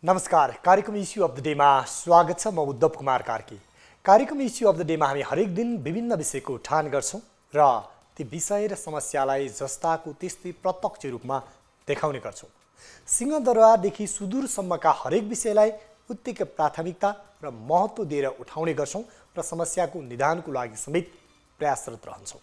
नमस्कार। कार्यक्रम issue of the डेमा स्वागत छ। म उद्धव कुमार कार्की। कार्यक्रम इस्यु अफ द डेमा हामी हरेक दिन विभिन्न विषयको उठान गर्छौं र ती विषय र समस्यालाई जस्ताको त्यस्तै प्रत्यक्ष रूपमा देखाउने गर्छौं। सिंहदरबारदेखि सुदूरसम्मका हरेक विषयलाई उत्तिकै प्राथमिकता र महत्त्व दिएर उठाउने गर्छौं र समस्याको निदानको लागि समेत प्रयासरत रहन्छौं।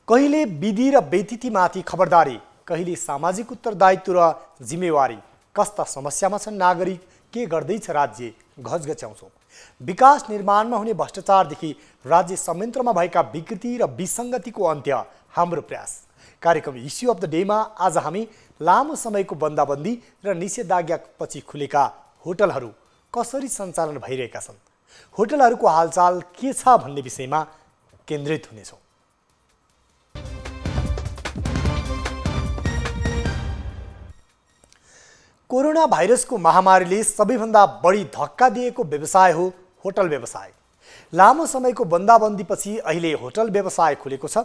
कहिले विधि र व्यतिथिमाथि खबरदारी, कहिले सामाजिक उत्तरदायित्व र जिम्मेवारी, कस्ता समस्यामा छन् नागरिक, के गर्दैछ राज्य, घचघच्याउँछौँ। विकास निर्माणमा हुने भ्रष्टाचारदेखि राज्य संयन्त्रमा भएका विकृति र विसङ्गतिको अन्त्य हाम्रो प्रयास। कार्यक्रम इस्यु अफ द डेमा आज हामी लामो समयको बन्दाबन्दी र निषेधाज्ञापछि खुलेका होटलहरू कसरी सञ्चालन भइरहेका छन्, होटलहरूको हालचाल के छ भन्ने विषयमा केन्द्रित हुनेछौँ। कोरोना भाइरसको महामारीले सबैभन्दा बढी धक्का दिएको व्यवसाय हो होटल व्यवसाय। लामो समयको बन्दाबन्दीपछि अहिले होटल व्यवसाय खुलेको छ,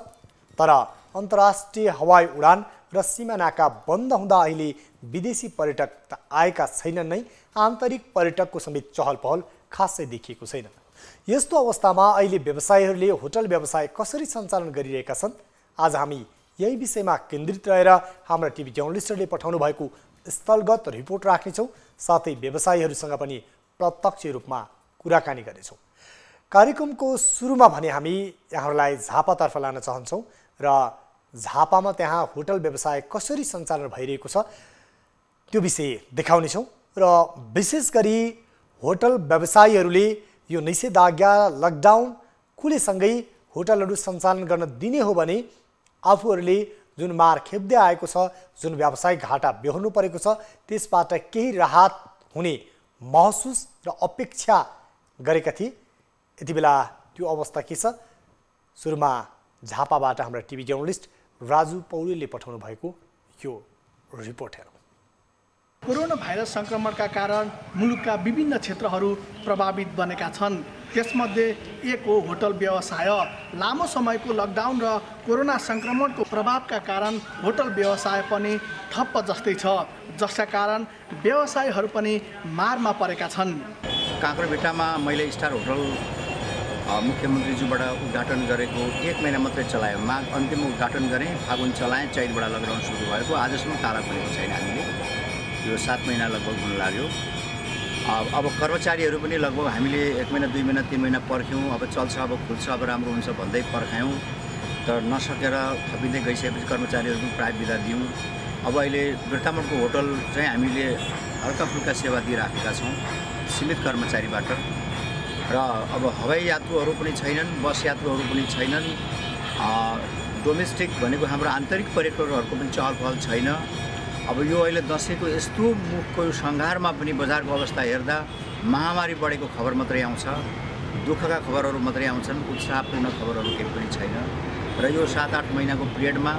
तर अन्तर्राष्ट्रिय हवाई उडान र सीमानाका बन्द हुँदा अहिले विदेशी पर्यटक त आएका छैनन् नै, आन्तरिक पर्यटकको समेत चहल पहल खासै देखिएको छैन। यस्तो अवस्थामा अहिले व्यवसायीहरूले होटल व्यवसाय कसरी सञ्चालन गरिरहेका छन्, आज हामी यही विषयमा केन्द्रित रहेर हाम्रा टिभी जर्नलिस्टहरूले पठाउनु भएको स्थलगत रिपोर्ट राख्नेछौँ। साथै व्यवसायीहरूसँग पनि प्रत्यक्ष रूपमा कुराकानी गर्नेछौँ। कार्यक्रमको सुरुमा भने हामी यहाँहरूलाई झापातर्फ लान चाहन्छौँ र झापामा त्यहाँ होटल व्यवसाय कसरी सञ्चालन भइरहेको छ त्यो विषय देखाउनेछौँ र विशेष गरी होटल व्यवसायीहरूले यो निषेधाज्ञा लकडाउन खुलेसँगै होटलहरू सञ्चालन गर्न दिने हो भने आफूहरूले जुन मार खेप्दै आएको छ, जुन व्यावसायिक घाटा बेहोर्नु परेको छ, त्यसबाट केही राहत हुने महसुस र अपेक्षा गरेका थिए। यति बेला त्यो अवस्था के छ, सुरुमा झापाबाट हाम्रा टिभी जर्नलिस्ट राजु पौडेलले पठाउनु भएको यो रिपोर्ट हेरौँ। कोरोना भाइरस संक्रमणका कारण मुलुकका विभिन्न क्षेत्रहरू प्रभावित बनेका छन्। त्यसमध्ये एक हो होटल व्यवसाय। लामो समयको लकडाउन र कोरोना संक्रमणको प्रभावका कारण होटल व्यवसाय पनि ठप्प जस्तै छ, जसका कारण व्यवसायीहरू पनि मारमा परेका छन्। काँक्रोभिट्टामा मैले स्टार होटल मुख्यमन्त्रीज्यूबाट उद्घाटन गरेको 1 महिना मात्रै चलायो। माघ अन्तिम उद्घाटन गरेँ, फागुन चलाएँ, चैतबाट लकडाउन सुरु भएको। आजसम्म ताला खुलेको छैन। हामीले यो 7 महिना लगभग हुन लाग्यो। अब कर्मचारीहरू पनि लगभग हामीले 1 महिना 2 महिना 3 महिना पर्ख्यौँ। अब चल्छ, अब खुल्छ, अब राम्रो हुन्छ भन्दै पर्खायौँ, तर नसकेर थपिँदै गइसकेपछि कर्मचारीहरू पनि प्राय बिदा दियौँ। अब अहिले बिर्तामोडको होटल चाहिँ हामीले हल्का फुल्का सेवा दिइराखेका छौँ सीमित कर्मचारीबाट। र अब हवाई यात्रुहरू पनि छैनन्, बस यात्रुहरू पनि छैनन्। डोमेस्टिक भनेको हाम्रो आन्तरिक पर्यटकहरूको पनि चहल पहल छैन। अब यो अहिले दसैँको यस्तो मुखको सङ्घारमा पनि बजारको अवस्था हेर्दा महामारी बढेको खबर मात्रै आउँछ, दुःखका खबरहरू मात्रै आउँछन्, उत्साहपूर्ण खबरहरू केही पनि छैन। र यो 7-8 महिनाको पिरियडमा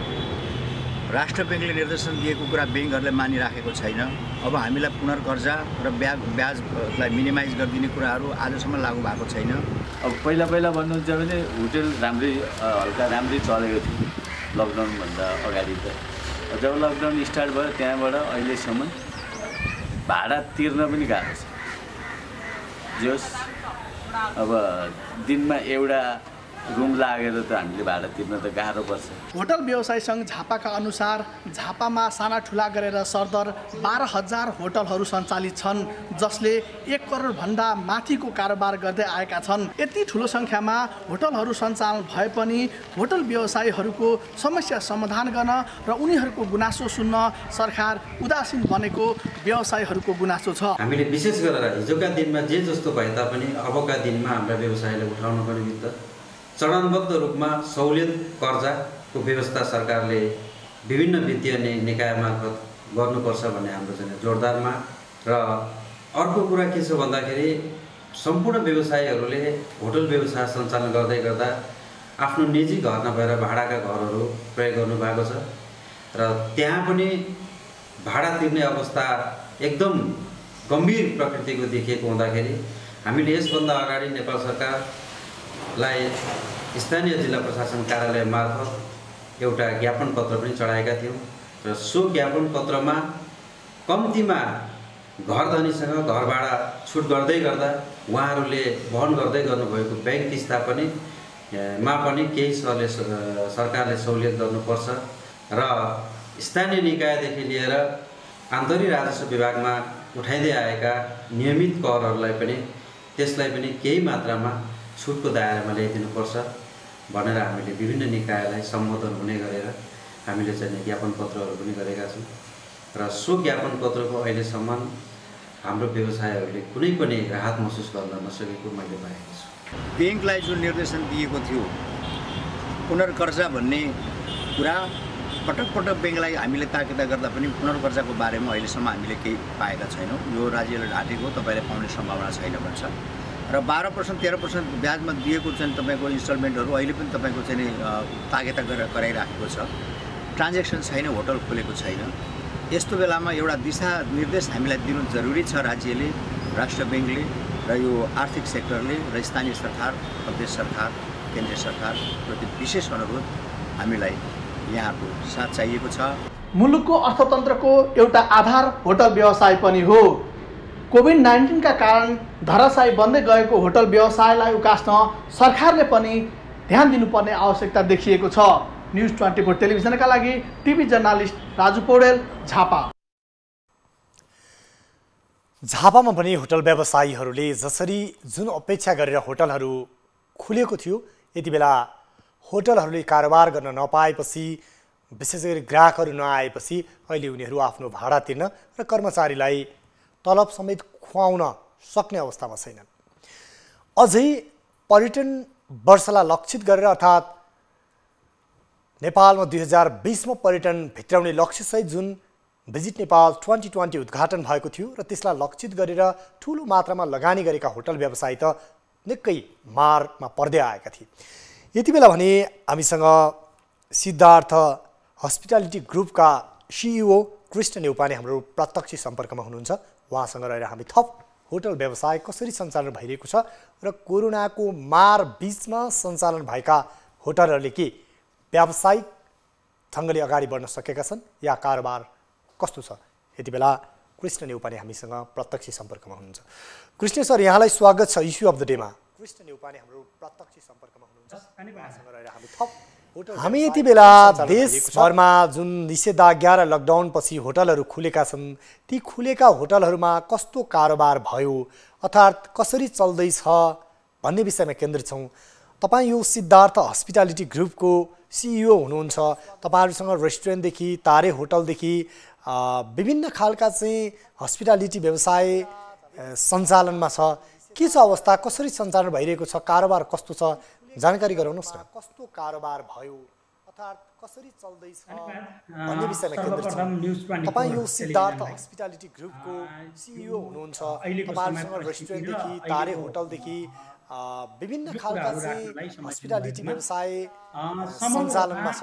राष्ट्र ब्याङ्कले निर्देशन दिएको कुरा ब्याङ्कहरूले मानिराखेको छैन। अब हामीलाई पुनर्कर्जा र ब्याजलाई मिनिमाइज गरिदिने कुराहरू आजसम्म लागू भएको छैन। अब पहिला भन्नुहुन्छ भने होटल हल्का राम्रै चलेको थियो लकडाउनभन्दा अगाडि त। जब लकडाउन स्टार्ट भयो त्यहाँबाट अहिलेसम्म भाडा तिर्न पनि गाह्रो छ। जस अब दिनमा एउटा रुम लागेर त हामीले भाडा तिर्न त गाह्रो पर्छ। होटल व्यवसाय सङ्घ झापाका अनुसार झापामा साना ठुला गरेर सरदर 12,000 होटलहरू सञ्चालित छन्, जसले 1 करोडभन्दा माथिको कारोबार गर्दै आएका छन्। यति ठुलो सङ्ख्यामा होटलहरू सञ्चालन भए पनि होटल व्यवसायीहरूको समस्या समाधान गर्न र उनीहरूको गुनासो सुन्न सरकार उदासीन बनेको व्यवसायीहरूको गुनासो छ। हामीले विशेष गरेर हिजोका दिनमा जे जस्तो भए तापनि अबका दिनमा हाम्रा व्यवसायले उठाउनको निमित्त चरणबद्ध रूपमा सहुलियत कर्जाको व्यवस्था सरकारले विभिन्न वित्तीय निकाय मार्फत गर्नुपर्छ भन्ने हाम्रो चाहिँ जोरदार माग। र अर्को कुरा के छ भन्दाखेरि सम्पूर्ण व्यवसायीहरूले होटल व्यवसाय सञ्चालन गर्दै गर्दा आफ्नो निजी घर नभएर भाडाका घरहरू प्रयोग गर्नुभएको छ र त्यहाँ पनि भाडा तिर्ने अवस्था एकदम गम्भीर प्रकृतिको देखिएको हुँदाखेरि हामीले यसभन्दा अगाडि नेपाल सरकारलाई स्थानीय जिल्ला प्रशासन कार्यालय मार्फत एउटा ज्ञापन पत्र पनि चढाएका थियौँ र सो ज्ञापन पत्रमा कम्तीमा घर धनीसँग घर भाडा छुट गर्दै गर्दा उहाँहरूले वहन गर्दै गर्नुभएको ब्याङ्क किस्ता पनि केही सरकारले सहुलियत गर्नुपर्छ र स्थानीय निकायदेखि लिएर आन्तरिक राजस्व विभागमा उठाइँदै आएका नियमित करहरूलाई पनि त्यसलाई पनि केही मात्रामा छुटको दायरामा ल्याइदिनुपर्छ भनेर हामीले विभिन्न निकायलाई सम्बोधन हुने गरेर हामीले चाहिँ ज्ञापन पत्रहरू पनि गरेका छौँ र सो ज्ञापन पत्रको अहिलेसम्म हाम्रो व्यवसायहरूले कुनै पनि राहत महसुस गर्न नसकेको मैले पाएको छु। ब्याङ्कलाई जुन निर्देशन दिएको थियो पुनर्कर्जा भन्ने कुरा पटक पटक ब्याङ्कलाई हामीले ताकिदा गर्दा पनि पुनर्कर्जाको बारेमा अहिलेसम्म हामीले केही पाएका छैनौँ। यो राज्यले ढाँटेको तपाईँले पाउने सम्भावना छैन भन्छ र 12% 13% ब्याजमा दिएको चाहिँ तपाईँको इन्स्टलमेन्टहरू अहिले पनि तपाईँको चाहिँ ताकेता गरेर गराइराखेको छ। ट्रान्जेक्सन छैन, होटल खोलेको छैन। यस्तो बेलामा एउटा दिशा निर्देश हामीलाई दिनु जरुरी छ राज्यले, राष्ट्र ब्याङ्कले र यो आर्थिक सेक्टरले र स्थानीय सरकार, प्रदेश सरकार, केन्द्रीय सरकार प्रति विशेष अनुरोध हामीलाई यहाँको साथ चाहिएको छ। मुलुकको अर्थतन्त्रको एउटा आधार होटल व्यवसाय पनि हो। कोभिड-19 का कारण धराशायी बन्दै गएको होटल व्यवसायलाई उकास्न सरकारले पनि ध्यान दिनुपर्ने आवश्यकता देखिएको छ। न्युज 24 टेलिभिजनका लागि टिभी जर्नालिस्ट राजु पौडेल, झापा। झापामा पनि होटल व्यवसायीहरूले जसरी जुन अपेक्षा गरेर होटलहरू खुलेको थियो, यति बेला होटलहरूले कारोबार गर्न नपाएपछि, विशेष गरी ग्राहकहरू नआएपछि अहिले उनीहरू आफ्नो भाडा तिर्न र कर्मचारीलाई तलब समेत खुवाउन सक्ने अवस्थामा छैनन्। अझै पर्यटन वर्षलाई लक्षित गरेर अर्थात् नेपालमा 2020 मा पर्यटन भित्राउने लक्ष्यसहित जुन भिजिट नेपाल 2020 उद्घाटन भएको थियो र त्यसलाई लक्षित गरेर ठुलो मात्रामा लगानी गरेका होटल व्यवसायी त निकै मारमा पर्दै आएका थिए। यति बेला भने हामीसँग सिद्धार्थ हस्पिटालिटी ग्रुपका सिइओ कृष्ण नेउपाने हाम्रो प्रत्यक्ष सम्पर्कमा हुनुहुन्छ। उहाँसँग रहेर हामी थप होटल व्यवसाय कसरी सञ्चालन भइरहेको छ र कोरोनाको मार बीचमा सञ्चालन भएका होटलहरूले के व्यावसायिक ढङ्गले अगाडि बढ्न सकेका छन् या कारोबार कस्तो छ, यति बेला कृष्ण नेउपाने हामीसँग प्रत्यक्ष सम्पर्कमा हुनुहुन्छ। कृष्ण सर, यहाँलाई स्वागत छ इस्यु अफ द डेमा। कृष्ण नेउपाने हाम्रो प्रत्यक्ष सम्पर्कमा हुनुहुन्छ। उहाँसँग रहेर हामी यति बेला देशभरमा जुन निषेधाज्ञा र लकडाउन पछि होटलहरू खुलेका छन्, ती खुलेका होटलहरूमा कस्तो कारोबार भयो अर्थात् कसरी चल्दैछ भन्ने विषयमा केन्द्रित छौँ। तपाईँ यो सिद्धार्थ हस्पिटालिटी ग्रुपको सिइओ हुनुहुन्छ। तपाईँहरूसँग रेस्टुरेन्टदेखि तारे होटलदेखि विभिन्न खालका चाहिँ हस्पिटालिटी व्यवसाय सञ्चालनमा छ। के छ अवस्था, कसरी सञ्चालन भइरहेको छ, कारोबार कस्तो छ, जानकारी गराउनुहोस् न। कस्तो कारोबार भयो अर्थात् कसरी चल्दैछ भन्ने विषयमा केन्द्रित छौँ। तपाईँ यो सिद्धार्थ हस्पिटालिटी ग्रुपको सिइओ हुनुहुन्छ। तपाईँहरूसँग रेस्टुरेन्टदेखि तारे होटलदेखि विभिन्न खालका चाहिँ हस्पिटालिटी व्यवसाय सञ्चालनमा छ।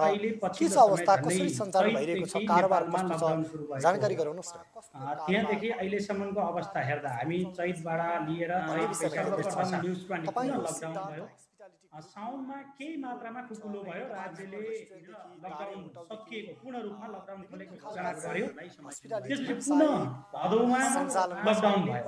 के छ अवस्था, कसरी सञ्चालन भइरहेको छ, कारोबार कस्तो छ, जानकारी गराउनुहोस् न। त्यहाँदेखि अहिलेसम्मको अवस्था हेर्दा हामी चैतबाट लिएर लकडाउन भयो। साउनमा केही मात्रामा खुकुलो भयो, राज्यले लकडाउन सकिएको पूर्ण रूपमा लकडाउन खोलेको घोषणा गर्यो। त्यसले पुनः भदौमा लकडाउन भयो।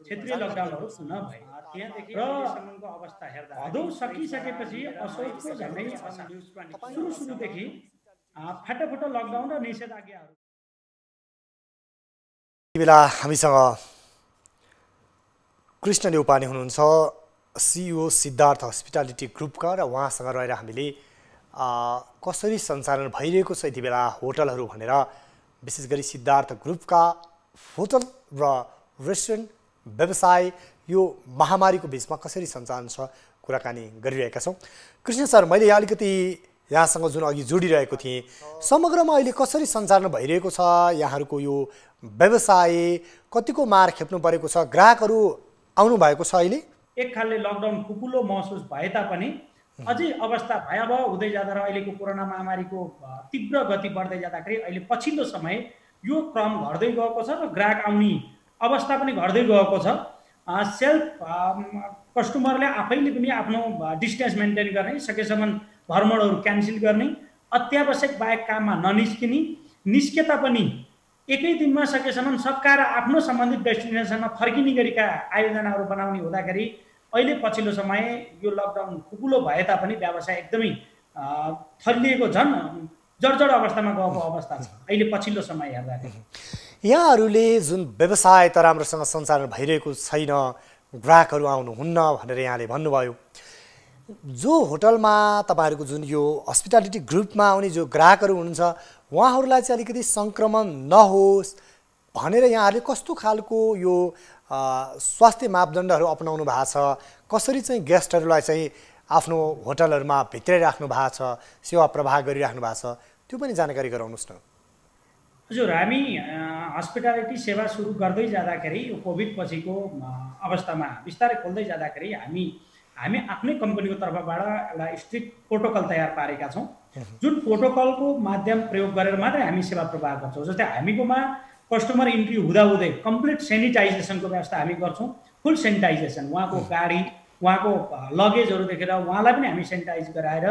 क्षेत्रीय लकडाउनहरू पुनः भयो। त्यहाँदेखि अहिलेसम्मको अवस्था हेर्दा भदौ सकिसकेपछि असोजको झन्डै सुरुदेखि फाटाफुटो लकडाउन र निषेधाज्ञाहरू। बेला हामीसँग कृष्ण नेउपाने हुनुहुन्छ, सिइओ सिद्धार्थ हस्पिटालिटी ग्रुपका, र उहाँसँग रहेर हामीले कसरी सञ्चालन भइरहेको छ यति बेला होटलहरू भनेर विशेष गरी सिद्धार्थ ग्रुपका होटल र रेस्टुरेन्ट व्यवसाय यो महामारीको बिचमा कसरी सञ्चालन छ कुराकानी गरिरहेका छौँ। कृष्ण सर, मैले अलिकति यहाँसँग जुन अघि जोडिरहेको थिएँ, समग्रमा अहिले कसरी सञ्चालन भइरहेको छ यहाँहरूको यो व्यवसाय, कतिको मार खेप्नु परेको छ, ग्राहकहरू आउनु भएको छ अहिले? एक खालले लकडाउन खुकुलो महसुस भए तापनि अझै अवस्था भयावह हुँदै जाँदा र अहिलेको कोरोना महामारीको तीव्र गति बढ्दै जाँदाखेरि अहिले पछिल्लो समय यो क्रम घट्दै गएको छ र ग्राहक आउने अवस्था पनि घट्दै गएको छ। सेल्फ कस्टमरले आफैले पनि आफ्नो डिस्टेन्स मेन्टेन गर्ने, सकेसम्म भ्रमणहरू क्यान्सल गर्ने, अत्यावश्यक बाहेक काममा ननिस्किने, निस्के तापनि एकै दिनमा सकेसम्म सकाएर आफ्नो सम्बन्धित डेस्टिनेसनमा फर्किने गरिका आयोजनाहरू बनाउने हुँदाखेरि अहिले पछिल्लो समय यो लकडाउन खुकुलो भए तापनि व्यवसाय एकदमै थलिएको झन् जर्जर अवस्थामा गएको अवस्था छ अहिले पछिल्लो समय हेर्दाखेरि। यहाँहरूले जुन व्यवसाय त राम्रोसँग सञ्चालन भइरहेको छैन, ग्राहकहरू आउनुहुन्न भनेर यहाँले भन्नुभयो, जो होटलमा तपाईँहरूको जुन यो हस्पिटालिटी ग्रुपमा आउने जो ग्राहकहरू हुनुहुन्छ उहाँहरूलाई चाहिँ अलिकति सङ्क्रमण नहोस् भनेर यहाँहरूले कस्तो खालको यो स्वास्थ्य मापदण्डहरू अपनाउनु भएको छ, कसरी चाहिँ गेस्टहरूलाई चाहिँ आफ्नो होटलहरूमा भित्राइराख्नु भएको छ, सेवा प्रवाह गरिराख्नु भएको छ, त्यो पनि जानकारी गराउनुहोस् न। हजुर, हामी हस्पिटालिटी सेवा सुरु गर्दै जाँदाखेरि यो कोभिड पछिको अवस्थामा बिस्तारै खोल्दै जाँदाखेरि हामी आफ्नै कम्पनीको तर्फबाट एउटा स्ट्रिक्ट प्रोटोकल तयार पारेका छौँ, जुन प्रोटोकलको माध्यम प्रयोग गरेर मात्रै हामी सेवा प्रवाह गर्छौँ। जस्तै हामीकोमा कस्टमर इन्ट्री हुँदाहुँदै कम्प्लिट सेनिटाइजेसनको व्यवस्था हामी गर्छौँ, फुल सेनिटाइजेसन, उहाँको गाडी उहाँको लगेजहरूदेखि उहाँलाई पनि हामी सेनिटाइज गराएर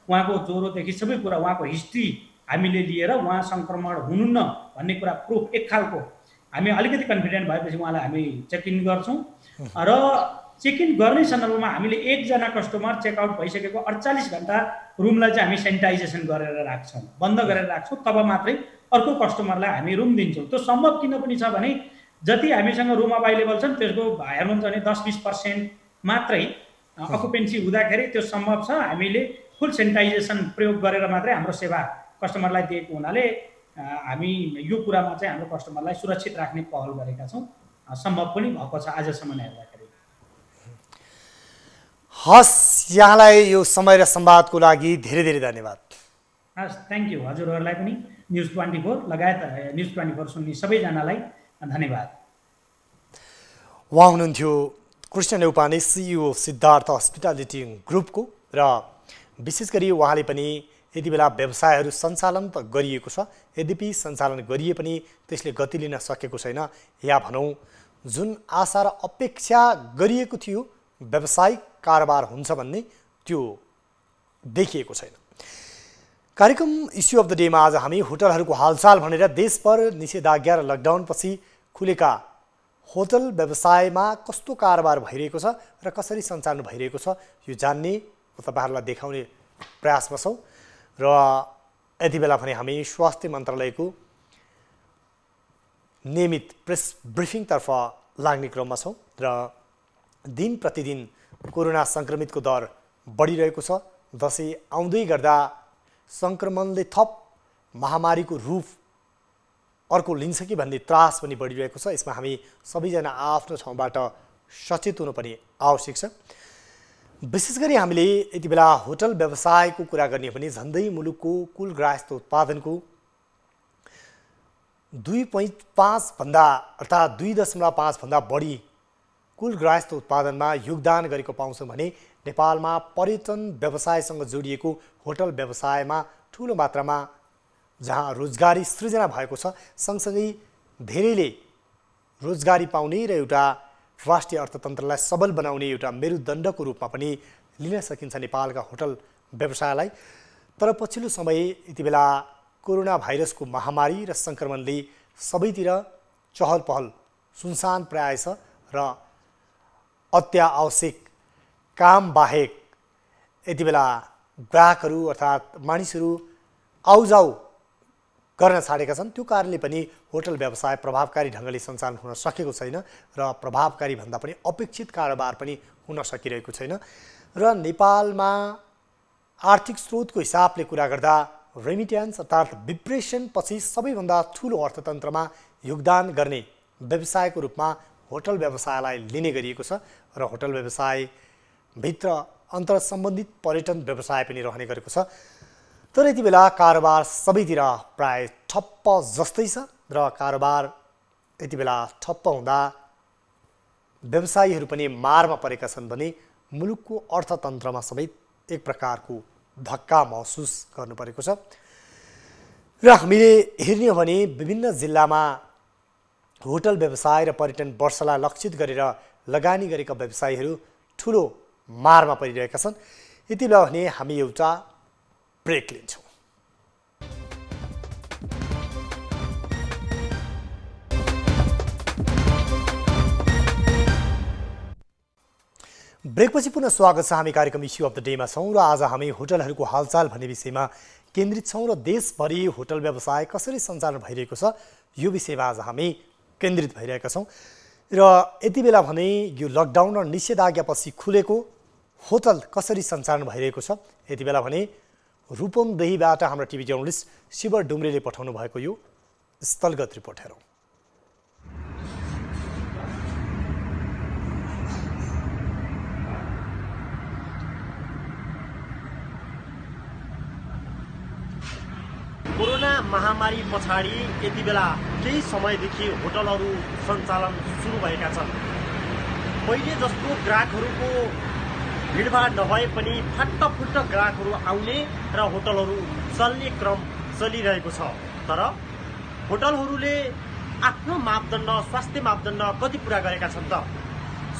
उहाँको ज्वरोदेखि सबै कुरा उहाँको हिस्ट्री हामीले लिएर उहाँ सङ्क्रमण हुनुहुन्न भन्ने कुरा प्रुफ एक खालको हामी अलिकति कन्फिडेन्ट भएपछि उहाँलाई हामी चेक इन गर्छौँ र चेक इन गर्ने सन्दर्भमा हामीले एकजना कस्टमर चेकआउट भइसकेको 48 घण्टा रुमलाई चाहिँ हामी सेनिटाइजेसन गरेर राख्छौँ, बन्द गरेर राख्छौँ, तब मात्रै अर्को कस्टमरलाई हामी रुम दिन्छौँ। त्यो सम्भव किन पनि छ भने जति हामीसँग रुम अभाइलेबल छन् त्यसको हेर्नुहुन्छ भने 10-20% मात्रै अकुपेन्सी हुँदाखेरि त्यो सम्भव छ। हामीले फुल सेनिटाइजेसन प्रयोग गरेर मात्रै हाम्रो सेवा कस्टमरलाई दिएको हुनाले हामी यो कुरामा चाहिँ हाम्रो कस्टमरलाई सुरक्षित राख्ने पहल गरेका छौँ, सम्भव पनि भएको छ आजसम्म हेर्दाखेरि। हस्, यहाँलाई यो समय र संवादको लागि धेरै धेरै धन्यवाद। हस्, थ्याङ्क यू। हजुरहरूलाई पनि न्युज 24 लगायत न्युज 24 सुन्ने सबैजनालाई धन्यवाद। उहाँ हुनुहुन्थ्यो कृष्ण नेउपाने, सिइओ सिद्धार्थ हस्पिटालिटी ग्रुपको, र विशेष गरी उहाँले पनि यति बेला व्यवसायहरू सञ्चालन त गरिएको छ, यद्यपि सञ्चालन गरिए पनि त्यसले गति लिन सकेको छैन, या भनौँ जुन आशा र अपेक्षा गरिएको थियो व्यावसायिक कारोबार हुन्छ भन्ने त्यो देखिएको छैन। कार्यक्रम इस्यु अफ द डेमा आज हामी होटलहरूको हालचाल भनेर देशभर निषेधाज्ञा र लकडाउनपछि खुलेका होटल व्यवसायमा कस्तो कारोबार भइरहेको छ र कसरी सञ्चालन भइरहेको छ यो जान्ने तपाईँहरूलाई देखाउने प्रयासमा छौँ। र यति बेला भने हामी स्वास्थ्य मन्त्रालयको नियमित प्रेस ब्रिफिङतर्फ लाग्ने क्रममा छौँ र दिन प्रतिदिन कोरोना सङ्क्रमितको दर बढिरहेको छ। दसैँ आउँदै गर्दा सङ्क्रमणले थप महामारीको रूप अर्को लिन्छ कि भन्ने त्रास पनि बढिरहेको छ। यसमा हामी सबैजना आफ्नो ठाउँबाट सचेत हुनु पनि आवश्यक छ। विशेष गरी हामीले यति बेला होटल व्यवसायको कुरा गर्ने भने झन्डै मुलुकको कुल गृहस्थ उत्पादनको 2.5 भन्दा अर्थात् 2.5 भन्दा बढी कुल गृहस्थ उत्पादनमा योगदान गरेको पाउँछौँ भने नेपालमा पर्यटन व्यवसायसँग जोडिएको होटल व्यवसायमा ठुलो मात्रामा जहाँ रोजगारी सृजना भएको छ, सँगसँगै धेरैले रोजगारी पाउने र एउटा राष्ट्रिय अर्थतन्त्रलाई सबल बनाउने एउटा मेरुदण्डको रूपमा पनि लिन सकिन्छ नेपालका होटल व्यवसायलाई। तर पछिल्लो समय यति बेला कोरोना भाइरसको महामारी र सङ्क्रमणले सबैतिर चहल पहल सुनसान प्राय छ र अत्यावश्यक काम बाहेक यति बेला ग्राहकहरू अर्थात् मानिसहरू आउजाउ गर्न छाडेका छन्। त्यो कारणले पनि होटल व्यवसाय प्रभावकारी ढङ्गले सञ्चालन हुन सकेको छैन र प्रभावकारी भन्दा पनि अपेक्षित कारोबार पनि हुन सकिरहेको छैन। र नेपालमा आर्थिक स्रोतको हिसाबले कुरा गर्दा रेमिट्यान्स अर्थात् विप्रेसन पछि सबैभन्दा ठुलो अर्थतन्त्रमा योगदान गर्ने व्यवसायको रूपमा होटल व्यवसायलाई लिने गरिएको छ र होटल व्यवसायभित्र अन्तर सम्बन्धित पर्यटन व्यवसाय पनि रहने गरेको छ। तर यति बेला कारोबार सबैतिर प्राय ठप्प जस्तै छ र कारोबार यति बेला ठप्प हुँदा व्यवसायीहरू पनि मारमा परेका छन् भने मुलुकको अर्थतन्त्रमा समेत एक प्रकारको धक्का महसुस गर्नु परेको छ। र हामीले हेर्ने हो भने विभिन्न जिल्लामा होटल व्यवसाय र पर्यटन वर्षलाई लक्षित गरेर लगानी गरेका व्यवसायीहरू ठुलो मारमा परिरहेका छन्। यति बेला भने हामी एउटा ब्रेक लिन्छौँ। ब्रेकपछि पुनः स्वागत छ। हामी कार्यक्रम इस्यु अफ द डेमा छौँ र आज हामी होटलहरूको हालचाल भन्ने विषयमा केन्द्रित छौँ र देशभरि होटल व्यवसाय कसरी सञ्चालन भइरहेको छ यो विषयमा आज हामी केन्द्रित भइरहेका छौँ। र यति बेला भने यो लकडाउन र निषेधाज्ञापछि खुलेको होटल कसरी सञ्चालन भइरहेको छ, यति बेला भने रूपन्देहीबाट हाम्रो टिभी जर्नलिस्ट शिवर डुम्रेले पठाउनु भएको यो स्थलगत रिपोर्ट हेरौँ। कोरोना महामारी पछाडि यति बेला केही समयदेखि होटलहरू सञ्चालन सुरु भएका छन्। पहिले जस्तो ग्राहकहरूको भिडभाड नभए पनि फाट्टफुट्ट ग्राहकहरू आउने र होटलहरू चल्ने क्रम चलिरहेको छ। तर होटलहरूले आफ्नो मापदण्ड, स्वास्थ्य मापदण्ड कति पुरा गरेका छन् त?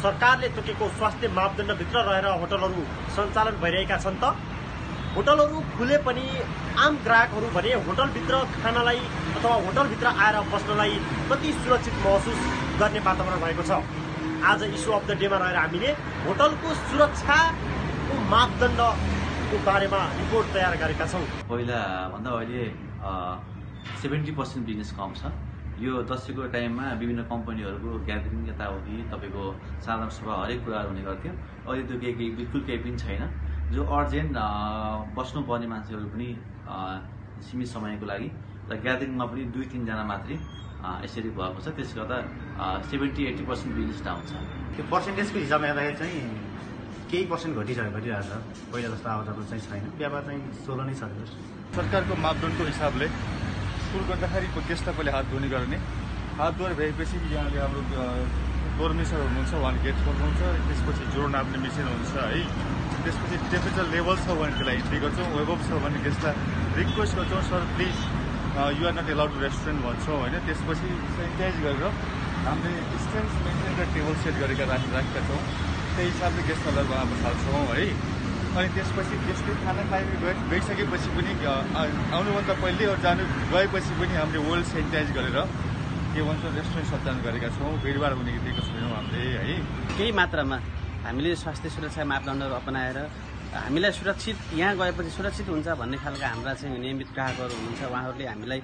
सरकारले तोकेको स्वास्थ्य मापदण्डभित्र रहेर होटलहरू सञ्चालन भइरहेका छन् त? होटलहरू खुले पनि आम ग्राहकहरू भने होटलभित्र खानलाई अथवा होटलभित्र आएर बस्नलाई कति सुरक्षित महसुस गर्ने वातावरण भएको छ। आज इस्यु अफ द डेमा रहेर हामीले होटलको सुरक्षाको मापदण्डको बारेमा रिपोर्ट तयार गरेका छौँ। पहिला भन्दा अहिले 70% बिजनेस कम छ। यो दसैँको टाइममा विभिन्न कम्पनीहरूको ग्यादरिङ यताउति तपाईँको साधारण सभा हरेक कुराहरू हुने गर्थ्यो। अहिले त्यो बिल्कुल केही पनि छैन। जो अर्जेन्ट बस्नुपर्ने मान्छेहरू पनि सीमित समयको लागि र ग्यादरिङमा पनि 2-3 जना मात्रै यसरी भएको छ। त्यसले गर्दा 70-80% बिजनेस डाउन छ। त्यो पर्सेन्टेजको हिसाबमा हेर्दाखेरि चाहिँ केही पर्सेन्ट घटिरहेको छ। पहिला जस्तो आवाजहरू चाहिँ छैन, व्यापार चाहिँ 16 नै छ। सरकारको मापदण्डको हिसाबले सुरु गर्दाखेरि गेस्टलाई पहिले हात धुने गर्ने, हात धुएर भएपछि यहाँले हाम्रो डोरमेसर हुनुहुन्छ, वान गेट खोल्नुहुन्छ, त्यसपछि जोड नाप्ने मेसिन हुन्छ है। त्यसपछि टेम्परेचर लेभल छ भने त्यसलाई एन्ट्री गर्छौँ, वेबअप छ भने गेस्टलाई रिक्वेस्ट गर्छौँ, sir please you are not allowed to restaurant भन्छौँ होइन। त्यसपछि सेनिटाइज गरेर हामीले डिस्टेन्स मेन्टेन गरेर टेबल सेट गरेका राखेका छौँ। त्यही हिसाबले गेस्टहरूलाई वहाँ बसाल्छौँ है। अनि त्यसपछि गेस्टले खाना खाएर गइसकेपछि पनि आउनुभन्दा पहिले जानु गएपछि पनि हामीले वेल सेनिटाइज गरेर के भन्छ रेस्टुरेन्ट सञ्चालन गरेका छौँ। भिडभाड हुने दिएको छैनौँ हामीले है। केही मात्रामा हामीले स्वास्थ्य सुरक्षा मापदण्डहरू अपनाएर हामीलाई सुरक्षित यहाँ गएपछि सुरक्षित हुन्छ भन्ने खालका हाम्रा चाहिँ नियमित ग्राहकहरू हुनुहुन्छ। उहाँहरूले हामीलाई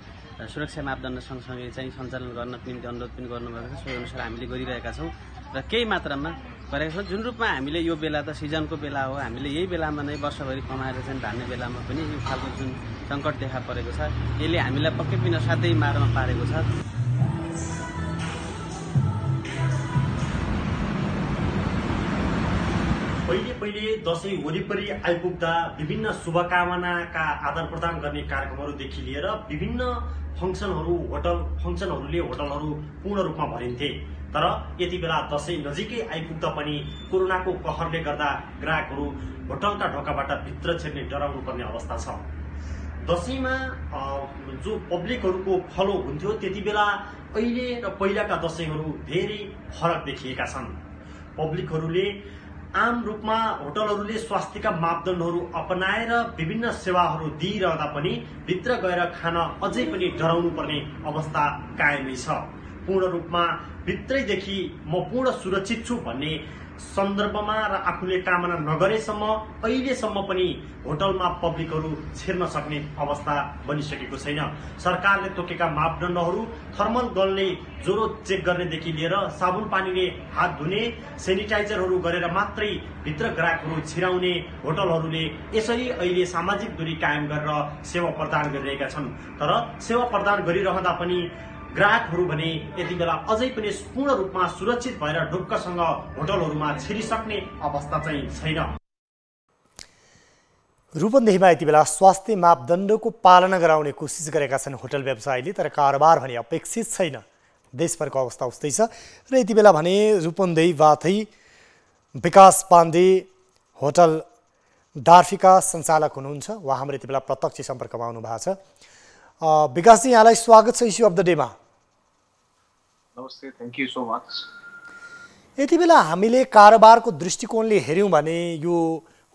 सुरक्षा मापदण्ड सँगसँगै चाहिँ सञ्चालन गर्नको निम्ति अनुरोध पनि गर्नुभएको छ। सोही अनुसार हामीले गरिरहेका छौँ र केही मात्रामा गरेका छौँ। जुन रूपमा हामीले यो बेला त सिजनको बेला हो, हामीले यही बेलामा नै वर्षभरि कमाएर चाहिँ धान्ने बेलामा पनि यो खालको जुन सङ्कट देखा परेको छ यसले हामीलाई पक्कै पनि असाध्यै मारमा पारेको छ। पहिले दसैँ वरिपरि आइपुग्दा विभिन्न शुभकामनाका आदान प्रदान गर्ने कार्यक्रमहरूदेखि लिएर विभिन्न फङ्सनहरूले होटलहरू पूर्ण रूपमा भरिन्थे। तर यति बेला दसैँ नजिकै आइपुग्दा पनि कोरोनाको कहरले गर्दा ग्राहकहरू होटलका ढोकाबाट भित्र छिर्ने डराउनु पर्ने अवस्था छ। दसैँमा जो पब्लिकहरूको फलो हुन्थ्यो त्यति बेला अहिले र पहिलाका दसैँहरू धेरै फरक देखिएका छन्। पब्लिकहरूले आम रूपमा होटलहरूले स्वास्थ्यका मापदण्डहरू अपनाएर विभिन्न सेवाहरू दिइरहँदा पनि भित्र गएर खान अझै पनि डराउनु पर्ने अवस्था कायमै छ। पूर्ण रूपमा भित्रैदेखि म पूर्ण सुरक्षित छु भन्ने सन्दर्भमा र आफूले कामना नगरेसम्म अहिलेसम्म पनि होटलमा पब्लिकहरू छिर्न सक्ने अवस्था बनिसकेको छैन। सरकारले तोकेका मापदण्डहरू थर्मल गनले ज्वरो चेक गर्नेदेखि लिएर साबुन पानीले हात धुने, सेनिटाइजरहरू गरेर मात्रै भित्र ग्राहकहरू छिराउने होटलहरूले यसरी अहिले सामाजिक दूरी कायम गरेर सेवा प्रदान गरिरहेका छन्। तर सेवा प्रदान गरिरहँदा पनि ग्राहकहरू भने यति बेला अझै पनि पूर्ण रूपमा सुरक्षित भएर ढुक्कसँग होटलहरूमा छिरिसक्ने अवस्था चाहिँ छैन। रूपन्देहीमा यति बेला स्वास्थ्य मापदण्डको पालना गराउने कोसिस गरेका छन् होटल व्यवसायीले, तर कारोबार भने अपेक्षित छैन। देशभरको अवस्था उस्तै छ र यति बेला भने रूपन्देहीबाटै विकास पाण्डे होटल डार्फीका सञ्चालक हुनुहुन्छ। उहाँ हाम्रो यति बेला प्रत्यक्ष सम्पर्कमा आउनु भएको छ। विकासजी, यहाँलाई स्वागत छ इस्यु अफ द डेमा। नमस्ते, थ्याङ्क यू सो मच। यति बेला हामीले कारोबारको दृष्टिकोणले हेऱ्यौँ भने यो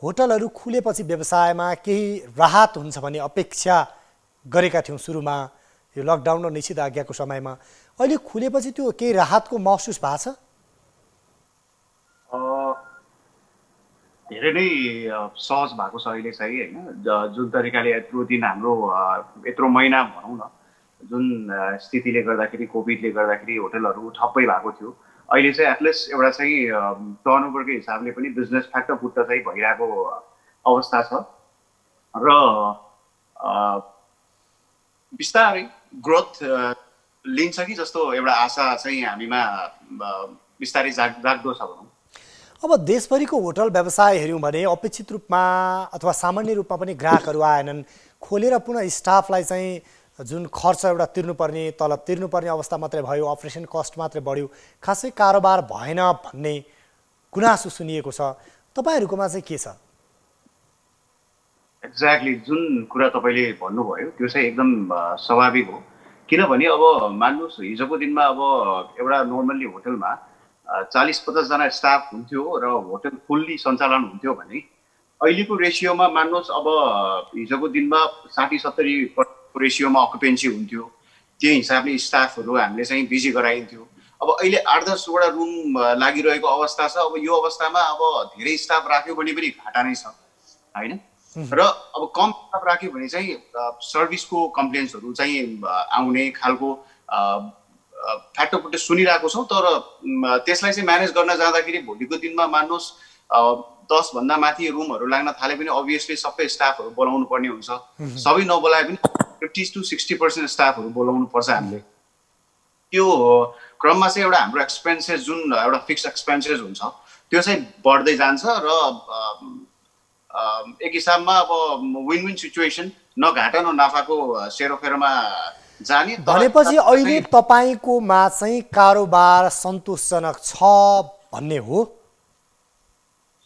होटलहरू खुलेपछि व्यवसायमा केही राहत हुन्छ भन्ने अपेक्षा गरेका थियौँ सुरुमा, यो लकडाउन र निषेधाज्ञाको समयमा। अहिले खुलेपछि त्यो केही राहतको महसुस भएको छ? धेरै नै सहज भएको छ अहिले चाहिँ होइन। जुन तरिकाले यत्रो दिन हाम्रो यत्रो महिना भनौँ न जुन स्थितिले गर्दाखेरि कोभिडले गर्दाखेरि होटलहरू ठप्पै भएको थियो, अहिले चाहिँ एटलिस्ट एउटा चाहिँ टर्नओभरको हिसाबले पनि बिजनेस फ्याक्टफुट्ट चाहिँ भइरहेको अवस्था छ र बिस्तारै ग्रोथ लिन्छ कि जस्तो एउटा आशा चाहिँ हामीमा बिस्तारै जाग्दो छ भनौँ। अब देशभरिको होटल व्यवसाय हेऱ्यौँ भने अपेक्षित रूपमा अथवा सामान्य रूपमा पनि ग्राहकहरू आएनन्, खोलेर पुनः स्टाफलाई चाहिँ जुन खर्च एउटा तिर्नुपर्ने तलब तिर्नुपर्ने अवस्था मात्रै भयो, अपरेसन कस्ट मात्रै बढ्यो, खासै कारोबार भएन भन्ने गुनासो सुनिएको छ। तपाईँहरूकोमा चाहिँ के छ? एक्ज्याक्टली जुन कुरा तपाईँले भन्नुभयो त्यो चाहिँ एकदम स्वाभाविक हो। किनभने अब मान्नुहोस् हिजोको दिनमा अब एउटा नर्मल्ली होटलमा 40-50 जना स्टाफ हुन्थ्यो र होटल फुल्ली सञ्चालन हुन्थ्यो भने अहिलेको रेसियोमा मान्नुहोस् अब हिजोको दिनमा 60-70 रेसियोमा अकुपेन्सी हुन्थ्यो। त्यो हिसाबले स्टाफहरू हामीले चाहिँ बिजी गराइन्थ्यो। अब अहिले 8-10 रुम लागिरहेको अवस्था छ। अब यो अवस्थामा अब धेरै स्टाफ राख्यो भने पनि घाटा नै छ होइन। र अब कम स्टाफ राख्यो भने चाहिँ सर्भिसको कम्प्लेन्ट्सहरू चाहिँ आउने खालको फ्याक्टफुट्टै सुनिरहेको छौँ। तर त्यसलाई चाहिँ म्यानेज गर्न जाँदाखेरि भोलिको दिनमा मान्नुहोस् 10 भन्दा माथि रुमहरू लाग्न थाले पनि अभियसली सबै स्टाफहरू बोलाउनु पर्ने हुन्छ। सबै नबोलाए पनि 50-60% स्टाफहरू बोलाउनु पर्छ हामीले। त्यो क्रममा चाहिँ एउटा हाम्रो एक्सपेन्सेस जुन एउटा फिक्स एक्सपेन्सेस हुन्छ त्यो चाहिँ बढ्दै जान्छ र एक हिसाबमा अब विन विन सिचुएसन, न घाटा न नाफाको सेरोफेरोमा जाने। भनेपछि अहिले तपाईँकोमा चाहिँ कारोबार सन्तोषजनक छ भन्ने हो?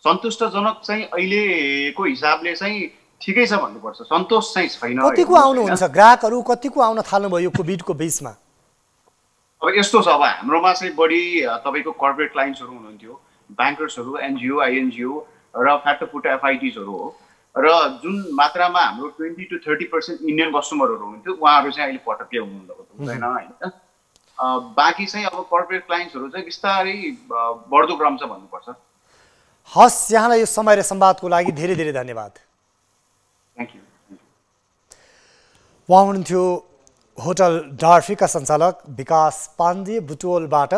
सन्तुष्टजनक चाहिँ अहिलेको हिसाबले चाहिँ ठिकै छ भन्नुपर्छ, सन्तोष चाहिँ छैन। कतिको आउनुहुन्छ ग्राहकहरू, कतिको आउन थाल्नुभयो यो कोभिडको बीचमा? अब यस्तो छ, अब हाम्रोमा चाहिँ बढी तपाईँको कर्पोरेट क्लाइन्ट्सहरू हुनुहुन्थ्यो, ब्याङ्कर्सहरू, एनजिओ, आइएनजिओ र फ्याक्टफुट एफआइटीजहरू हो। र जुन मात्रामा हाम्रो 20-30% इन्डियन कस्टमरहरू हुनुहुन्थ्यो उहाँहरू चाहिँ अहिले पटक्कै हुँदैन होइन। बाँकी चाहिँ अब कर्पोरेट क्लाइन्ट्सहरू चाहिँ बिस्तारै बढ्दो क्रम छ भन्नुपर्छ। हस्, यहाँलाई यो समय र संवादको लागि धेरै धेरै धन्यवाद। Thank you. उहाँ हुनुहुन्थ्यो होटल डार्फीका सञ्चालक विकास पाण्डे बुटोलबाट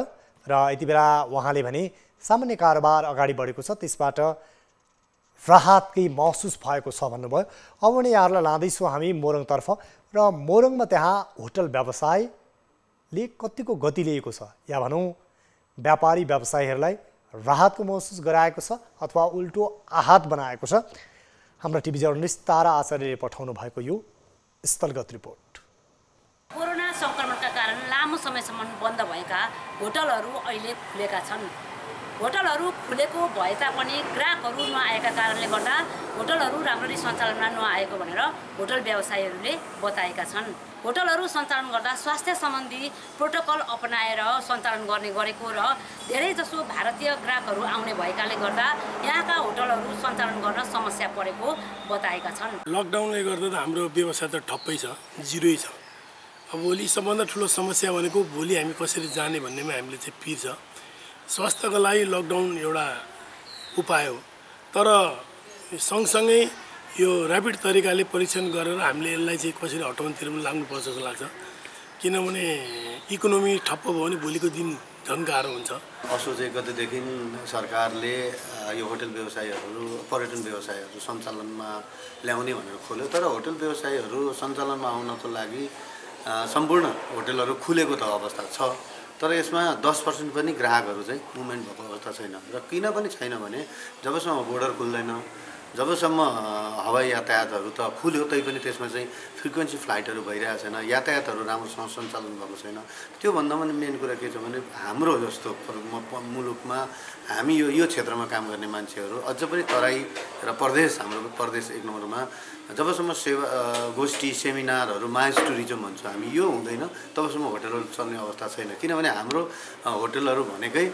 र यति बेला उहाँले भने सामान्य कारोबार अगाडि बढेको छ, त्यसबाट राहत केही महसुस भएको छ भन्नुभयो। अब भने यहाँहरूलाई लाँदैछौँ हामी मोरङतर्फ र मोरङमा त्यहाँ होटल व्यवसायले कतिको गति लिएको छ या भनौँ व्यापारी व्यवसायीहरूलाई राहतको महसुस गराएको छ अथवा उल्टो आहत बनाएको छ। हाम्रा टिभी जर्नलिस्ट तारा आचार्यले पठाउनु भएको यो स्थलगत रिपोर्ट। कोरोना संक्रमणका कारण लामो समयसम्म बन्द भएका होटलहरू अहिले खुलेका छन्। होटलहरू खुलेको भए तापनि ग्राहकहरू नआएका कारणले गर्दा होटलहरू राम्ररी सञ्चालनमा नआएको भनेर होटल व्यवसायीहरूले बताएका छन्। होटलहरू सञ्चालन गर्दा स्वास्थ्य सम्बन्धी प्रोटोकल अपनाएर सञ्चालन गर्ने गरेको र धेरैजसो भारतीय ग्राहकहरू आउने भएकाले गर्दा यहाँका होटलहरू सञ्चालन गर्न समस्या परेको बताएका छन्। लकडाउनले गर्दा त हाम्रो व्यवसाय त ठप्पै छ, जिरै छ। अब भोलि सबभन्दा ठुलो समस्या भनेको भोलि हामी कसरी जाने भन्नेमा हामीले चाहिँ पिर छ। स्वास्थ्यको लागि लकडाउन एउटा उपाय हो, तर सँगसँगै यो ऱ्यापिड तरिकाले परीक्षण गरेर हामीले यसलाई चाहिँ कसरी हटाउनतिर पनि लाग्नुपर्छ जस्तो लाग्छ। किनभने इकोनोमी ठप्प भयो भने भोलिको दिन झन् गाह्रो हुन्छ। असोज 1 गतेदेखि सरकारले यो होटल व्यवसायहरू, पर्यटन व्यवसायहरू सञ्चालनमा ल्याउने भनेर खोल्यो। तर होटल व्यवसायहरू सञ्चालनमा आउनको लागि सम्पूर्ण होटलहरू खुलेको त अवस्था छ, तर यसमा 10% पनि ग्राहकहरू चाहिँ मुभमेन्ट भएको अवस्था छैन। र किन पनि छैन भने जबसम्म बोर्डर खुल्दैन, जबसम्म हवाई यातायातहरू त खुल्यो तैपनि त्यसमा चाहिँ फ्रिक्वेन्सी फ्लाइटहरू भइरहेको छैन, यातायातहरू राम्रोसँग सञ्चालन भएको छैन। त्योभन्दा पनि मेन कुरा के छ भने हाम्रो जस्तो मुलुकमा हामी यो क्षेत्रमा काम गर्ने मान्छेहरू अझ पनि तराई र प्रदेश, हाम्रो प्रदेश 1 नम्बरमा जबसम्म गोष्ठी सेमिनारहरू मास टुरिज्म भन्छ हामी, यो हुँदैन तबसम्म होटलहरू चल्ने अवस्था छैन। किनभने हाम्रो होटलहरू भनेकै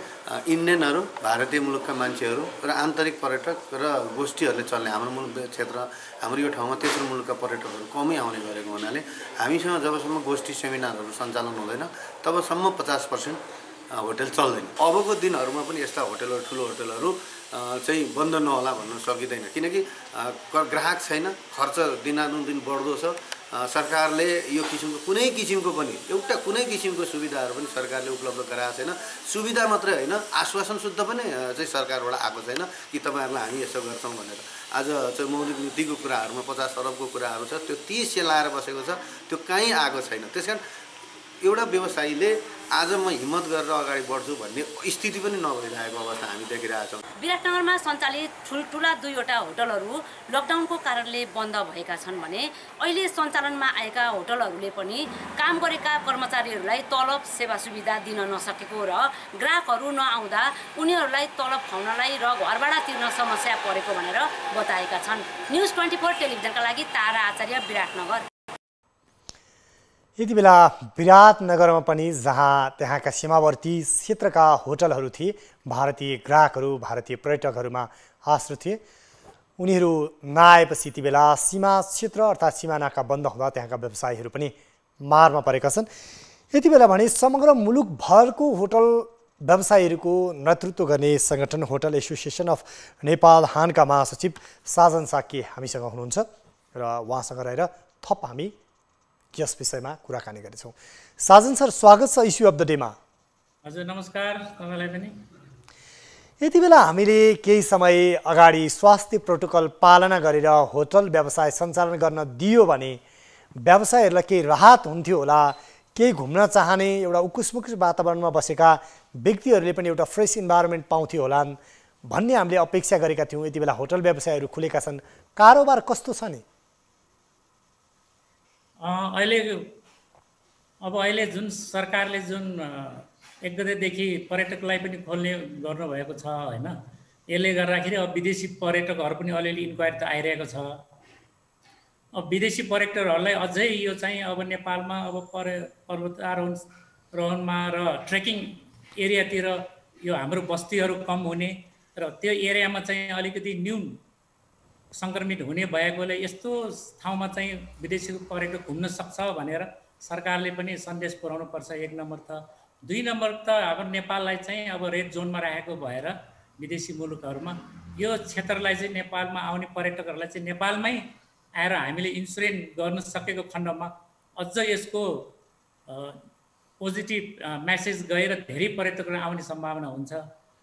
इन्डियनहरू, भारतीय मुलुकका मान्छेहरू र आन्तरिक पर्यटक र गोष्ठीहरूले चल्ने हाम्रो मुलुक क्षेत्र, हाम्रो यो ठाउँमा तेस्रो मुलुकका पर्यटकहरू कमै आउने गरेको हुनाले हामीसँग जबसम्म गोष्ठी सेमिनारहरू सञ्चालन हुँदैन तबसम्म 50% होटल चल्दैन। अबको दिनहरूमा पनि यस्ता होटलहरू ठुलो होटलहरू चाहिँ बन्द नहोला भन्न सकिँदैन, किनकि ग्राहक छैन, खर्च दिनानुदिन बढ्दो छ। सरकारले यो किसिमको कुनै किसिमको पनि कुनै किसिमको सुविधाहरू पनि सरकारले उपलब्ध गराएको छैन। सुविधा मात्रै होइन, आश्वासन शुद्ध पनि चाहिँ सरकारबाट आएको छैन कि तपाईँहरूलाई हामी यसो गर्छौँ भनेर। आज चाहिँ मौलिक नीतिको कुराहरूमा 50 अरबको कुराहरू छ, त्यो 30 सेलाएर बसेको छ, त्यो कहीँ आएको छैन। त्यसकारण एउटा व्यवसायीले आज म हिम्मत गरेर अगाडि बढ्छु भन्ने स्थिति पनि नभइरहेको अवस्था हामी देखिरहेका छौँ। विराटनगरमा सञ्चालित ठुल्ठुला 2वटा होटलहरू लकडाउनको कारणले बन्द भएका छन् भने अहिले सञ्चालनमा आएका होटलहरूले पनि काम गरेका कर्मचारीहरूलाई तलब सेवा सुविधा दिन नसकेको र ग्राहकहरू नआउँदा उनीहरूलाई तलब खुवाउनलाई र घरभाडा तिर्न समस्या परेको भनेर बताएका छन्। न्युज 24 टेलिभिजनका लागि तारा आचार्य, विराटनगर। यति बेला विराटनगरमा पनि जहाँ त्यहाँका सीमावर्ती क्षेत्रका होटलहरू थिए, भारतीय ग्राहकहरू, भारतीय पर्यटकहरूमा आश्रित थिए, उनीहरू नआएपछि यति बेला सीमा क्षेत्र अर्थात् सीमानाका बन्द हुँदा त्यहाँका व्यवसायीहरू पनि मारमा परेका छन्। यति बेला भने समग्र मुलुकभरको होटल व्यवसायीहरूको नेतृत्व गर्ने सङ्गठन होटल एसोसिएसन अफ नेपाल हानका महासचिव साजन साक्य हामीसँग हुनुहुन्छ र उहाँसँग रहेर थप हामी यस विषयमा कुराकानी गर्छौँ। साजन सर, स्वागत छ इस्यु अफ द डेमा। हजुर नमस्कार, तपाईँलाई पनि। यति बेला हामीले केही समय अगाडि स्वास्थ्य प्रोटोकल पालना गरेर होटल व्यवसाय सञ्चालन गर्न दियो भने व्यवसायीहरूलाई केही राहत हुन्थ्यो होला, केही घुम्न चाहने एउटा उकुसमुकुस वातावरणमा बसेका व्यक्तिहरूले पनि एउटा फ्रेस इन्भाइरोमेन्ट पाउँथ्यो होला भन्ने हामीले अपेक्षा गरेका थियौँ। यति बेला होटल व्यवसायहरू खुलेका छन्, कारोबार कस्तो छ नि? अहिले जुन सरकारले जुन 1 गतेदेखि पर्यटकलाई पनि खोल्ने गर्नुभएको छ होइन, यसले गर्दाखेरि अब विदेशी पर्यटकहरू पनि अलिअलि इन्क्वायरी त आइरहेको छ। अब विदेशी पर्यटकहरूलाई अझै यो चाहिँ अब नेपालमा अब पर्वतारोहणमा र ट्रेकिङ एरियातिर यो हाम्रो बस्तीहरू कम हुने र त्यो एरियामा चाहिँ अलिकति न्यून सङ्क्रमित हुने भएकोले यस्तो ठाउँमा चाहिँ विदेशी पर्यटक घुम्न सक्छ भनेर सरकारले पनि सन्देश पुर्याउनुपर्छ, 1 नम्बर त। 2 नम्बर त अब नेपाललाई चाहिँ अब रेड जोनमा राखेको भएर विदेशी मुलुकहरूमा यो क्षेत्रलाई चाहिँ नेपालमा आउने पर्यटकहरूलाई चाहिँ नेपालमै आएर हामीले इन्सुरेन्स गर्न सकेको खण्डमा अझ यसको पोजिटिभ मेसेज गएर धेरै पर्यटकहरू आउने सम्भावना हुन्छ।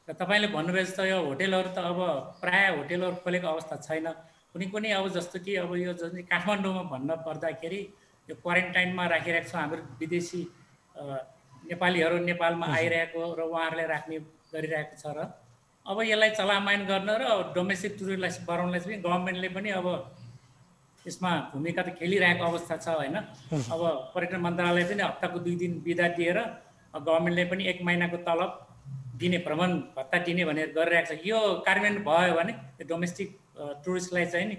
र तपाईँले भन्नुभयो जस्तो यो होटेलहरू त अब प्रायः होटेलहरू खोलेको अवस्था छैन। कुनै अब जस्तो कि अब यो जुन काठमाडौँमा भन्न पर्दाखेरि यो क्वारेन्टाइनमा राखिरहेको छ हाम्रो विदेशी नेपालीहरू नेपालमा आइरहेको र उहाँहरूलाई राख्ने गरिरहेको छ। र अब यसलाई चलायमान गर्न र डोमेस्टिक टुरिस्टलाई बढाउनलाई चाहिँ गभर्मेन्टले पनि अब यसमा भूमिका त खेलिरहेको अवस्था छ होइन। अब पर्यटन मन्त्रालय पनि हप्ताको 2 दिन बिदा दिएर गभर्मेन्टले पनि 1 महिनाको तलब दिने, भ्रमण भत्ता दिने भनेर गरिरहेको छ। यो कार्यान्वयन भयो भने डोमेस्टिक टुरिस्टलाई चाहिँ नि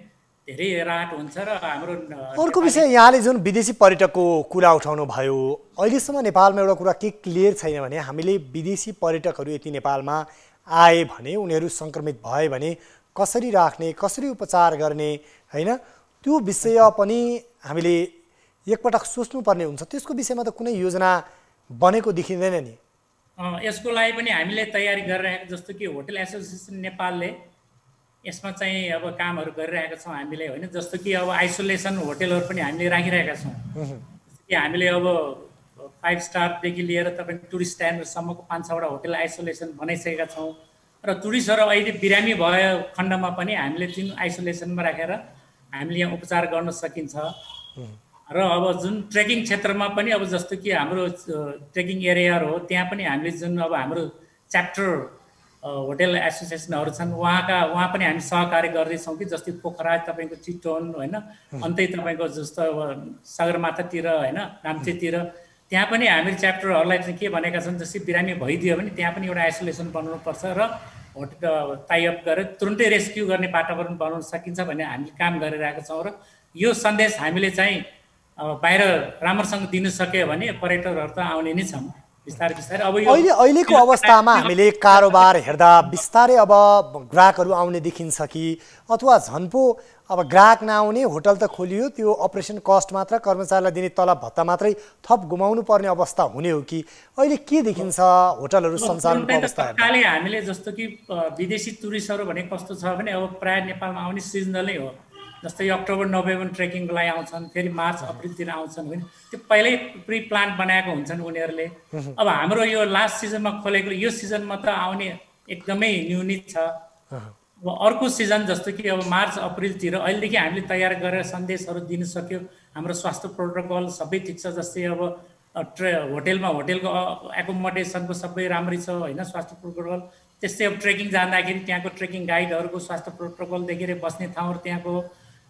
धेरै राहत हुन्छ। र हाम्रो अर्को विषय, यहाँले जुन विदेशी पर्यटकको कुरा उठाउनु भयो, अहिलेसम्म नेपालमा एउटा कुरा के क्लियर छैन भने हामीले विदेशी पर्यटकहरू यति नेपालमा आए भने उनीहरू सङ्क्रमित भए भने कसरी राख्ने, कसरी उपचार गर्ने होइन, त्यो विषय पनि हामीले एकपटक सोच्नुपर्ने हुन्छ। त्यसको विषयमा त कुनै योजना बनेको देखिँदैन नि। यसको लागि पनि हामीले तयारी गरिरहेको, जस्तो कि होटल एसोसिएसन नेपालले यसमा चाहिँ अब कामहरू गरिरहेका छौँ हामीले होइन। जस्तो कि अब आइसोलेसन होटलहरू पनि हामीले राखिरहेका छौँ कि हामीले अब 5 स्टारदेखि लिएर तपाईँ टुरिस्ट स्ट्यान्डर्डसम्मको 5-6वटा होटल आइसोलेसन बनाइसकेका छौँ। र टुरिस्टहरू अहिले बिरामी भयो खण्डमा पनि हामीले जुन आइसोलेसनमा राखेर हामीले यहाँ उपचार गर्न सकिन्छ। र अब जुन ट्रेकिङ क्षेत्रमा पनि अब जस्तो कि हाम्रो ट्रेकिङ एरियाहरू हो त्यहाँ पनि हामीले जुन अब हाम्रो च्याप्टर होटल एसोसिएसनहरू छन् वहाँ पनि हामी सहकार्य गर्दैछौँ कि जस्तै पोखरा तपाईँको चितवन होइन, अन्तै तपाईँको जस्तो अब सगरमाथातिर होइन, नाम्चेतिर त्यहाँ पनि हामी च्याप्टरहरूलाई चाहिँ के भनेका छन्, जस्तै बिरामी भइदियो भने त्यहाँ पनि एउटा आइसोलेसन बनाउनुपर्छ र टाइअप गरेर तुरुन्तै रेस्क्यु गर्ने वातावरण बनाउन सकिन्छ भन्ने हामीले काम गरिरहेका छौँ। र यो सन्देश हामीले चाहिँ बाहिर राम्रोसँग दिन सक्यो भने पर्यटकहरू त आउने नै छन्। बिस्तारै अब यो अहिलेको अवस्थामा हामीले कारोबार हेर्दा बिस्तारै अब ग्राहकहरू आउने देखिन्छ कि अथवा झन् पो अब ग्राहक नआउने होटल त खोलियो त्यो अपरेसन कस्ट मात्र कर्मचारीलाई दिने तलब भत्ता मात्रै थप गुमाउनु पर्ने अवस्था हुने हो कि अहिले के देखिन्छ होटलहरू सञ्चालनको अवस्था तत्कालै हामीले जस्तो कि विदेशी टुरिस्टहरू भने कस्तो छ भने अब प्राय नेपालमा आउने सिजनलै हो जस्तै अक्टोबर नोभेम्बर ट्रेकिङको लागि आउँछन् फेरि मार्च अप्रिलतिर आउँछन् होइन त्यो पहिल्यै प्री प्लान बनाएको हुन्छन् उनीहरूले अब हाम्रो यो लास्ट सिजनमा खोलेको यो सिजनमा त आउने एकदमै न्यूनित छ अब अर्को सिजन जस्तो कि अब मार्च अप्रिलतिर अहिलेदेखि हामीले तयार गरेर सन्देशहरू दिन सक्यो हाम्रो स्वास्थ्य प्रोटोकल सबै ठिक छ जस्तै अब होटेलको एकोमोडेसनको सबै राम्रै छ होइन स्वास्थ्य प्रोटोकल त्यस्तै अब ट्रेकिङ जाँदाखेरि त्यहाँको ट्रेकिङ गाइडहरूको स्वास्थ्य प्रोटोकलदेखि बस्ने ठाउँहरू त्यहाँको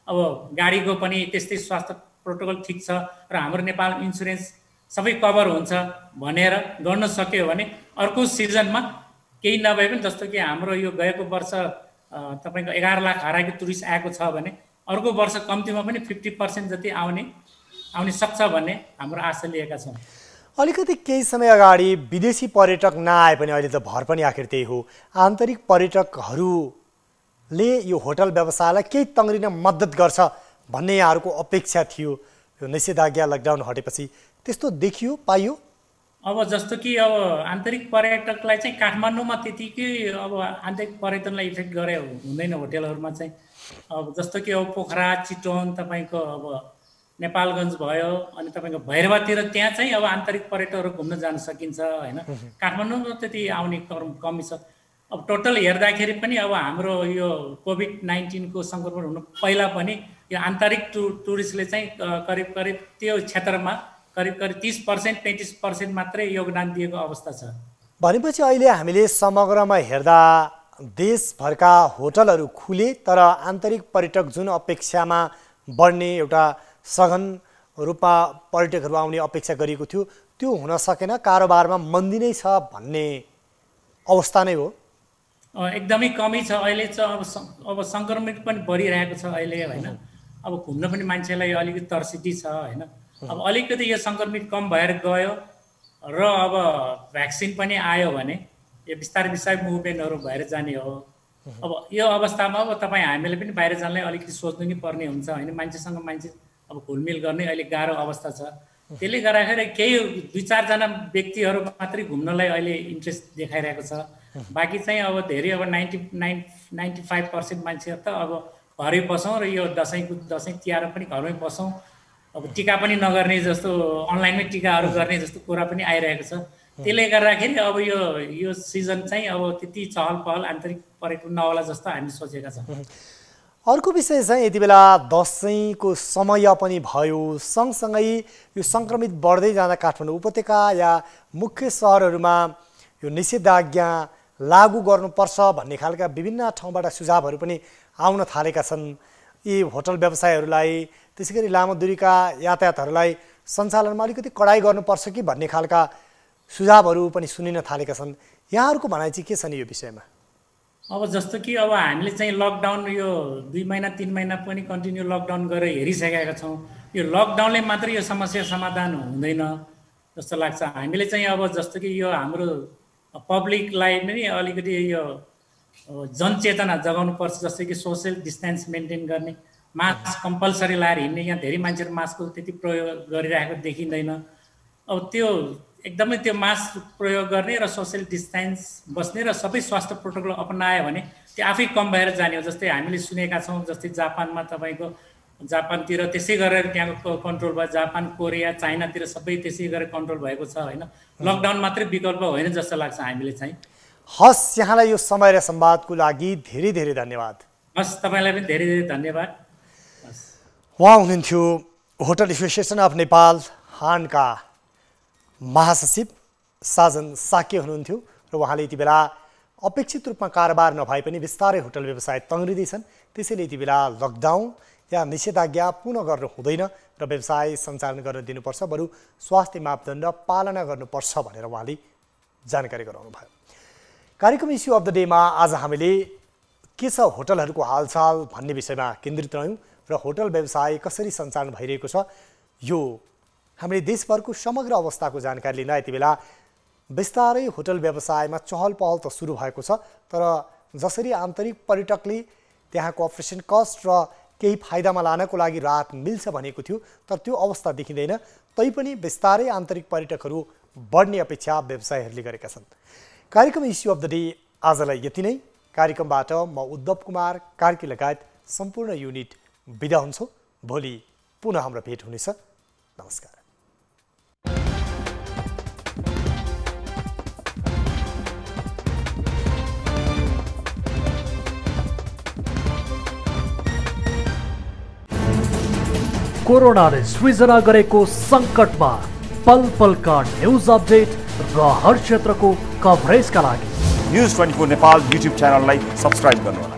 अब गाडीको पनि त्यस्तै स्वास्थ्य प्रोटोकल ठिक छ र हाम्रो नेपाल इन्सुरेन्स सबै कभर हुन्छ भनेर गर्न सक्यो भने अर्को सिजनमा केही नभए पनि जस्तो कि हाम्रो यो गएको वर्ष तपाईँको 11 लाख हराएको टुरिस्ट आएको छ भने अर्को वर्ष कम्तीमा पनि 50% जति आउने सक्छ भन्ने हाम्रो आशा लिएका छौँ। अलिकति केही समय अगाडि विदेशी पर्यटक नआए पनि अहिले त भर पनि आखिर त्यही हो आन्तरिक पर्यटकहरूले यो होटल व्यवसायलाई केही तङ्ग्रिन मद्दत गर्छ भन्ने यहाँहरूको अपेक्षा थियो। यो निषेधाज्ञा लकडाउन हटेपछि त्यस्तो देखियो पाइयो। अब जस्तो कि अब आन्तरिक पर्यटकलाई चाहिँ काठमाडौँमा त्यतिकै अब आन्तरिक पर्यटनलाई इफेक्ट गरे हुँदैन होटेलहरूमा चाहिँ अब जस्तो कि अब पोखरा चितवन तपाईँको अब नेपालगञ्ज भयो अनि तपाईँको भैरवातिर त्यहाँ चाहिँ अब आन्तरिक पर्यटकहरू घुम्न जान सकिन्छ होइन काठमाडौँमा त्यति आउने कमी छ। अब टोटल हेर्दाखेरि पनि अब हाम्रो यो कोभिड-19 को सङ्क्रमण हुनु पहिला पनि यो आन्तरिक टुरिस्टले चाहिँ करिब त्यो क्षेत्रमा करिब 30% 35% मात्रै योगदान दिएको अवस्था छ। भनेपछि अहिले हामीले समग्रमा हेर्दा देशभरका होटलहरू खुले तर आन्तरिक पर्यटक जुन अपेक्षामा बढ्ने एउटा सघन रूपमा पर्यटकहरू आउने अपेक्षा गरिएको थियो त्यो हुन सकेन कारोबारमा मन्दी नै छ भन्ने अवस्था नै हो। एकदमै कमी छ अहिले चाहिँ अब सङ्क्रमित पनि बढिरहेको छ अहिले होइन अब घुम्न पनि मान्छेलाई अलिकति तर्सिटी छ होइन अब अलिकति यो सङ्क्रमित कम भएर गयो र अब भ्याक्सिन पनि आयो भने यो बिस्तारै मुभमेन्टहरू भएर जाने हो। अब यो अवस्थामा अब तपाईँ हामीले पनि बाहिर जानलाई अलिकति सोच्नु नै पर्ने हुन्छ होइन मान्छेसँग मान्छे अब घुलमिल गर्ने अहिले गाह्रो अवस्था छ त्यसले गर्दाखेरि केही 2-4 जना व्यक्तिहरू मात्रै घुम्नलाई अहिले इन्ट्रेस्ट देखाइरहेको छ बाँकी चाहिँ अब धेरै अब 95% मान्छेहरू त अब घरै बसौँ र यो दसैँ तिहार पनि घरमै बसौँ अब टिका पनि नगर्ने जस्तो अनलाइनमै टिकाहरू गर्ने जस्तो कुरा पनि आइरहेको छ त्यसले गर्दाखेरि अब यो सिजन चाहिँ अब त्यति चहल पहल आन्तरिक पर्यटन नहोला जस्तो हामी सोचेका छौँ। अर्को विषय चाहिँ यति बेला दसैँको समय पनि भयो सँगसँगै यो सङ्क्रमित बढ्दै जाँदा काठमाडौँ उपत्यका या मुख्य सहरहरूमा यो निषेधाज्ञा लागू गर्नुपर्छ भन्ने खालका विभिन्न ठाउँबाट सुझावहरू पनि आउन थालेका छन्। यी होटल व्यवसायहरूलाई त्यसै गरी लामो दूरीका यातायातहरूलाई सञ्चालनमा अलिकति कडाइ गर्नुपर्छ कि भन्ने खालका सुझावहरू पनि सुनिन थालेका छन्। यहाँहरूको भनाइ चाहिँ के छ नि यो विषयमा? अब जस्तो कि अब हामीले चाहिँ लकडाउन यो 2 महिना 3 महिना पनि कन्टिन्यू लकडाउन गरेर हेरिसकेका छौँ यो लकडाउनले मात्रै यो समस्या समाधान हुँदैन जस्तो लाग्छ। हामीले चाहिँ अब जस्तो कि यो हाम्रो पब्लिकलाई पनि अलिकति यो जनचेतना जगाउनुपर्छ जस्तै कि सोसियल डिस्टेन्स मेन्टेन गर्ने मास्क कम्पलसरी लाएर हिँड्ने यहाँ धेरै मान्छेहरू मास्कको त्यति प्रयोग गरिरहेको देखिँदैन। अब त्यो एकदमै त्यो मास्क प्रयोग गर्ने र सोसियल डिस्टेन्स बस्ने र सबै स्वास्थ्य प्रोटोकल अपनायो भने त्यो आफै कम भएर जाने हो। जस्तै हामीले सुनेका छौँ जस्तै जापानमा तपाईँको जापानतिर त्यसै गरेर त्यहाँको कन्ट्रोल भयो जापान कोरिया चाइनातिर सबै त्यसै गरेर कन्ट्रोल भएको छ होइन लकडाउन मात्रै विकल्प होइन जस्तो लाग्छ हामीले चाहिँ। हस् यहाँलाई यो समय र संवादको लागि धेरै धेरै धन्यवाद। हस् तपाईँलाई पनि धेरै धेरै धन्यवाद। उहाँ हुनुहुन्थ्यो होटल एसोसिएसन अफ नेपाल हानका महासचिव साजन साके हुनुहुन्थ्यो र उहाँले यति बेला अपेक्षित रूपमा कारोबार नभए पनि बिस्तारै होटल व्यवसाय तङ्ग्रिँदैछन् त्यसैले यति बेला लकडाउन या निषेधाज्ञा पुनः गर्नु हुँदैन र व्यवसाय सञ्चालन गर्न दिनुपर्छ बरु स्वास्थ्य मापदण्ड पालना गर्नुपर्छ भनेर उहाँले जानकारी गराउनु भयो। कार्यक्रम इस्यु अफ द डेमा आज हामीले के छ होटलहरूको हालचाल भन्ने विषयमा केन्द्रित रह्यौँ र होटल व्यवसाय कसरी सञ्चालन भइरहेको छ यो हामीले देशभरको समग्र अवस्थाको जानकारी लिँदा यति बेला बिस्तारै होटल व्यवसायमा चहल पहल त सुरु भएको छ, तर जसरी आन्तरिक पर्यटकले त्यहाँको अपरेसन कस्ट र केही फाइदामा लानको लागि राहत मिल्छ भनेको थियो, तर त्यो अवस्था देखिँदैन। तैपनि बिस्तारै आन्तरिक पर्यटकहरू बढ्ने अपेक्षा व्यवसायीहरूले गरेका छन्। कार्यक्रम इस्यु अफ द डे आजलाई यति नै। कार्यक्रमबाट म उद्धव कुमार कार्की लगायत सम्पूर्ण युनिट बिदा हुन्छौँ। भोलि पुनः हाम्रो भेट हुनेछ। नमस्कार। कोरोनाले सृजना गरेको सङ्कटमा पल पलका न्युज अपडेट र हर क्षेत्रको कभरेजका लागि न्युज 24 नेपाल युट्युब च्यानललाई सब्स्क्राइब गर्नुहोला।